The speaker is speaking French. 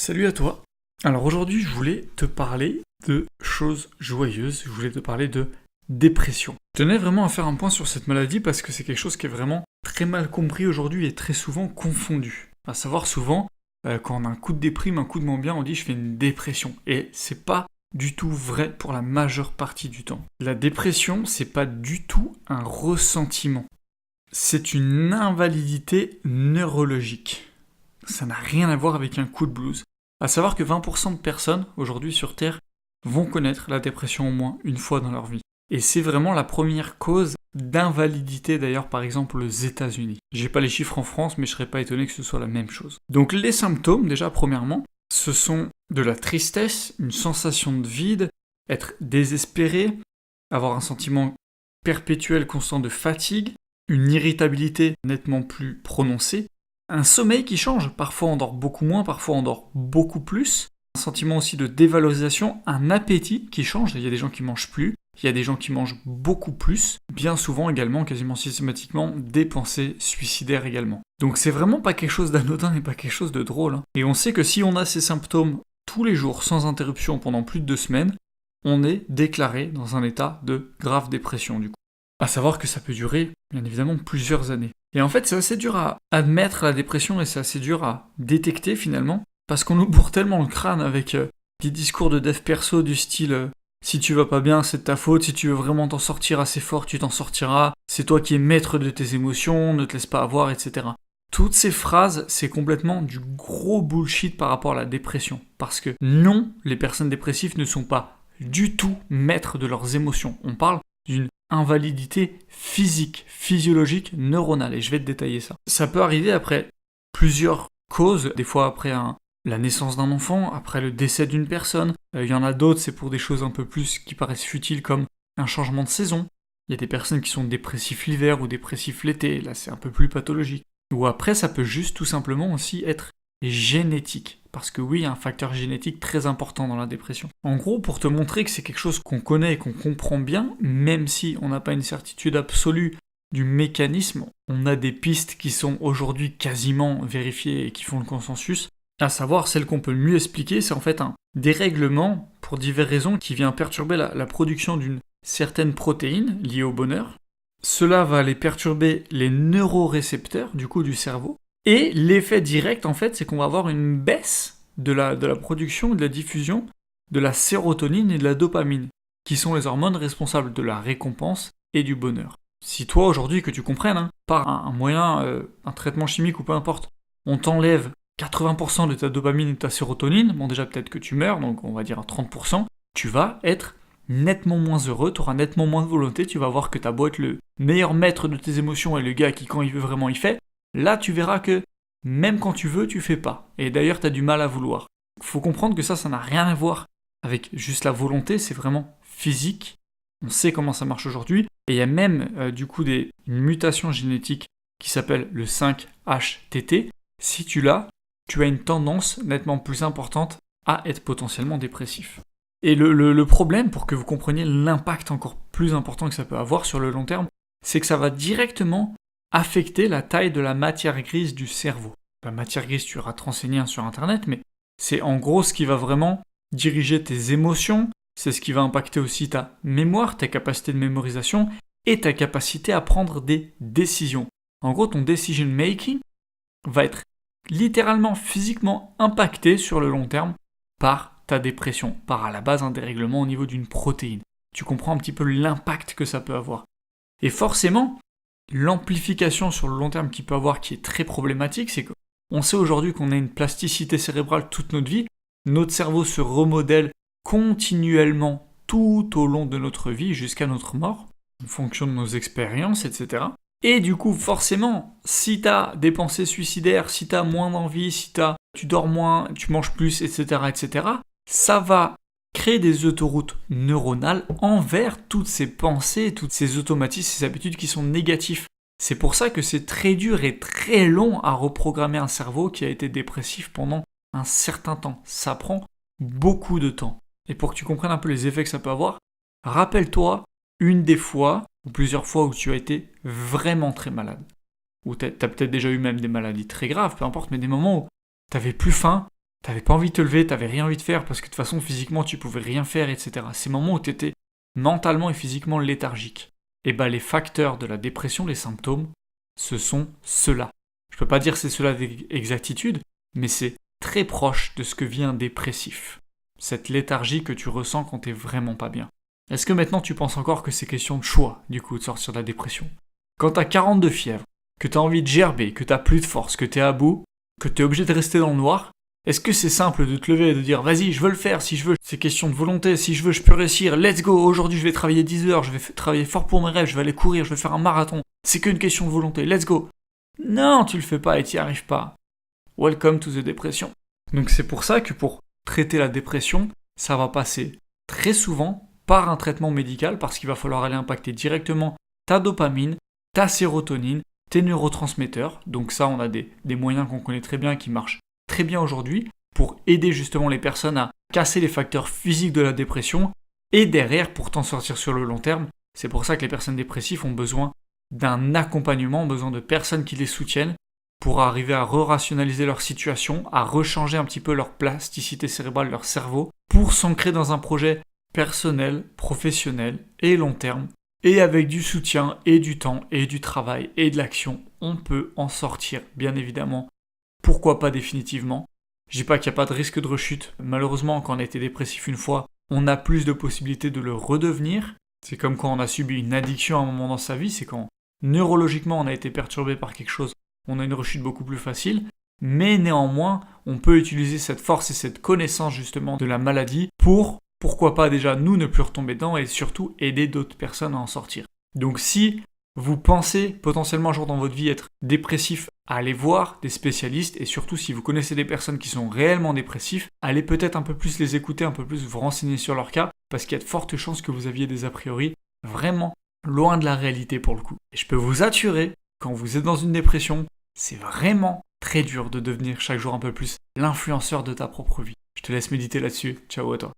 Salut à toi. Alors aujourd'hui, je voulais te parler de choses joyeuses, je voulais te parler de dépression. Je tenais vraiment à faire un point sur cette maladie parce que c'est quelque chose qui est vraiment très mal compris aujourd'hui et très souvent confondu. À savoir souvent, quand on a un coup de déprime, un coup de moins bien, on dit je fais une dépression. Et c'est pas du tout vrai pour la majeure partie du temps. La dépression, c'est pas du tout un ressentiment. C'est une invalidité neurologique. Ça n'a rien à voir avec un coup de blues. À savoir que 20% de personnes, aujourd'hui sur Terre, vont connaître la dépression au moins une fois dans leur vie. Et c'est vraiment la première cause d'invalidité d'ailleurs par exemple aux États-Unis. J'ai pas les chiffres en France, mais je serais pas étonné que ce soit la même chose. Donc les symptômes, déjà premièrement, ce sont de la tristesse, une sensation de vide, être désespéré, avoir un sentiment perpétuel constant de fatigue, une irritabilité nettement plus prononcée, un sommeil qui change, parfois on dort beaucoup moins, parfois on dort beaucoup plus, un sentiment aussi de dévalorisation, un appétit qui change, il y a des gens qui mangent plus, il y a des gens qui mangent beaucoup plus, bien souvent également, quasiment systématiquement, des pensées suicidaires également. Donc c'est vraiment pas quelque chose d'anodin et pas quelque chose de drôle. Et on sait que si on a ces symptômes tous les jours sans interruption pendant plus de 2 semaines, on est déclaré dans un état de grave dépression du coup. À savoir que ça peut durer, bien évidemment, plusieurs années. Et en fait, c'est assez dur à admettre la dépression et c'est assez dur à détecter finalement, parce qu'on nous bourre tellement le crâne avec des discours de dev perso du style si tu vas pas bien, c'est de ta faute, si tu veux vraiment t'en sortir assez fort, tu t'en sortiras, c'est toi qui es maître de tes émotions, ne te laisse pas avoir, etc. Toutes ces phrases, c'est complètement du gros bullshit par rapport à la dépression. Parce que non, les personnes dépressives ne sont pas du tout maîtres de leurs émotions. On parle d'une invalidité physique, physiologique, neuronale, et je vais te détailler ça. Ça peut arriver après plusieurs causes, des fois après la naissance d'un enfant, après le décès d'une personne. Il y en a d'autres, c'est pour des choses un peu plus qui paraissent futiles comme un changement de saison. Il y a des personnes qui sont dépressifs l'hiver ou dépressifs l'été, là c'est un peu plus pathologique. Ou après ça peut juste tout simplement aussi être génétique. Parce que oui, il y a un facteur génétique très important dans la dépression. En gros, pour te montrer que c'est quelque chose qu'on connaît et qu'on comprend bien, même si on n'a pas une certitude absolue du mécanisme, on a des pistes qui sont aujourd'hui quasiment vérifiées et qui font le consensus. À savoir, celle qu'on peut le mieux expliquer, c'est en fait un dérèglement, pour diverses raisons, qui vient perturber la production d'une certaine protéine liée au bonheur. Cela va aller perturber les neurorécepteurs, du coup, du cerveau. Et l'effet direct, en fait, c'est qu'on va avoir une baisse de la production et de la diffusion de la sérotonine et de la dopamine, qui sont les hormones responsables de la récompense et du bonheur. Si toi, aujourd'hui, que tu comprennes, par un moyen, un traitement chimique ou peu importe, on t'enlève 80% de ta dopamine et de ta sérotonine, bon déjà peut-être que tu meurs, donc on va dire à 30%, tu vas être nettement moins heureux, tu auras nettement moins de volonté, tu vas voir que t'as beau être le meilleur maître de tes émotions et le gars qui quand il veut vraiment il fait, là tu verras que même quand tu veux, tu fais pas. Et d'ailleurs t'as du mal à vouloir. Faut comprendre que ça n'a rien à voir avec juste la volonté, c'est vraiment physique, on sait comment ça marche aujourd'hui, et il y a même du coup une mutation génétique qui s'appelle le 5-HTT, si tu l'as, tu as une tendance nettement plus importante à être potentiellement dépressif. Et le problème, pour que vous compreniez l'impact encore plus important que ça peut avoir sur le long terme, c'est que ça va directement affecter la taille de la matière grise du cerveau. La matière grise, tu iras te renseigner sur internet, mais c'est en gros ce qui va vraiment diriger tes émotions, c'est ce qui va impacter aussi ta mémoire, ta capacité de mémorisation et ta capacité à prendre des décisions. En gros, ton decision making va être littéralement physiquement impacté sur le long terme par ta dépression, par à la base un dérèglement au niveau d'une protéine. Tu comprends un petit peu l'impact que ça peut avoir. Et forcément, l'amplification sur le long terme qu'il peut avoir qui est très problématique, c'est qu'on sait aujourd'hui qu'on a une plasticité cérébrale toute notre vie, notre cerveau se remodèle continuellement tout au long de notre vie jusqu'à notre mort, en fonction de nos expériences, etc. Et du coup, forcément, si t'as des pensées suicidaires, si t'as moins d'envie, si tu dors moins, tu manges plus, etc., ça va créer des autoroutes neuronales envers toutes ces pensées, toutes ces automatismes, ces habitudes qui sont négatifs. C'est pour ça que c'est très dur et très long à reprogrammer un cerveau qui a été dépressif pendant un certain temps. Ça prend beaucoup de temps. Et pour que tu comprennes un peu les effets que ça peut avoir, rappelle-toi une des fois, ou plusieurs fois où tu as été vraiment très malade. Ou t'as peut-être déjà eu même des maladies très graves, peu importe, mais des moments où t'avais plus faim, t'avais pas envie de te lever, t'avais rien envie de faire parce que de toute façon physiquement tu pouvais rien faire, etc. Ces moments où t'étais mentalement et physiquement léthargique. Et les facteurs de la dépression, les symptômes, ce sont ceux-là. Je peux pas dire c'est cela avec exactitude, mais c'est très proche de ce que vit un dépressif. Cette léthargie que tu ressens quand t'es vraiment pas bien. Est-ce que maintenant tu penses encore que c'est question de choix, du coup, de sortir de la dépression? Quand t'as 42 fièvres, que t'as envie de gerber, que t'as plus de force, que t'es à bout, que t'es obligé de rester dans le noir, est-ce que c'est simple de te lever et de dire vas-y, je veux le faire si je veux, c'est question de volonté, si je veux, je peux réussir, let's go, aujourd'hui je vais travailler 10 heures, je vais travailler fort pour mes rêves, je vais aller courir, je vais faire un marathon, c'est qu'une question de volonté, let's go. Non, tu le fais pas et t'y arrives pas. Welcome to the dépression. Donc c'est pour ça que pour traiter la dépression, ça va passer très souvent par un traitement médical parce qu'il va falloir aller impacter directement ta dopamine, ta sérotonine, tes neurotransmetteurs. Donc ça, on a des moyens qu'on connaît très bien qui marchent très bien aujourd'hui pour aider justement les personnes à casser les facteurs physiques de la dépression et derrière pour t'en sortir sur le long terme. C'est pour ça que les personnes dépressives ont besoin d'un accompagnement, ont besoin de personnes qui les soutiennent pour arriver à re-rationaliser leur situation, à rechanger un petit peu leur plasticité cérébrale, leur cerveau, pour s'ancrer dans un projet personnel, professionnel et long terme. Et avec du soutien et du temps et du travail et de l'action, on peut en sortir, bien évidemment. Pourquoi pas définitivement? Je dis pas qu'il n'y a pas de risque de rechute. Malheureusement, quand on a été dépressif une fois, on a plus de possibilités de le redevenir. C'est comme quand on a subi une addiction à un moment dans sa vie, c'est quand neurologiquement on a été perturbé par quelque chose, on a une rechute beaucoup plus facile. Mais néanmoins, on peut utiliser cette force et cette connaissance justement de la maladie pour, pourquoi pas déjà nous ne plus retomber dedans et surtout aider d'autres personnes à en sortir. Donc si vous pensez potentiellement un jour dans votre vie être dépressif, allez voir des spécialistes et surtout si vous connaissez des personnes qui sont réellement dépressifs, allez peut-être un peu plus les écouter, un peu plus vous renseigner sur leur cas parce qu'il y a de fortes chances que vous aviez des a priori vraiment loin de la réalité pour le coup. Et je peux vous assurer, quand vous êtes dans une dépression, c'est vraiment très dur de devenir chaque jour un peu plus l'influenceur de ta propre vie. Je te laisse méditer là-dessus. Ciao à toi.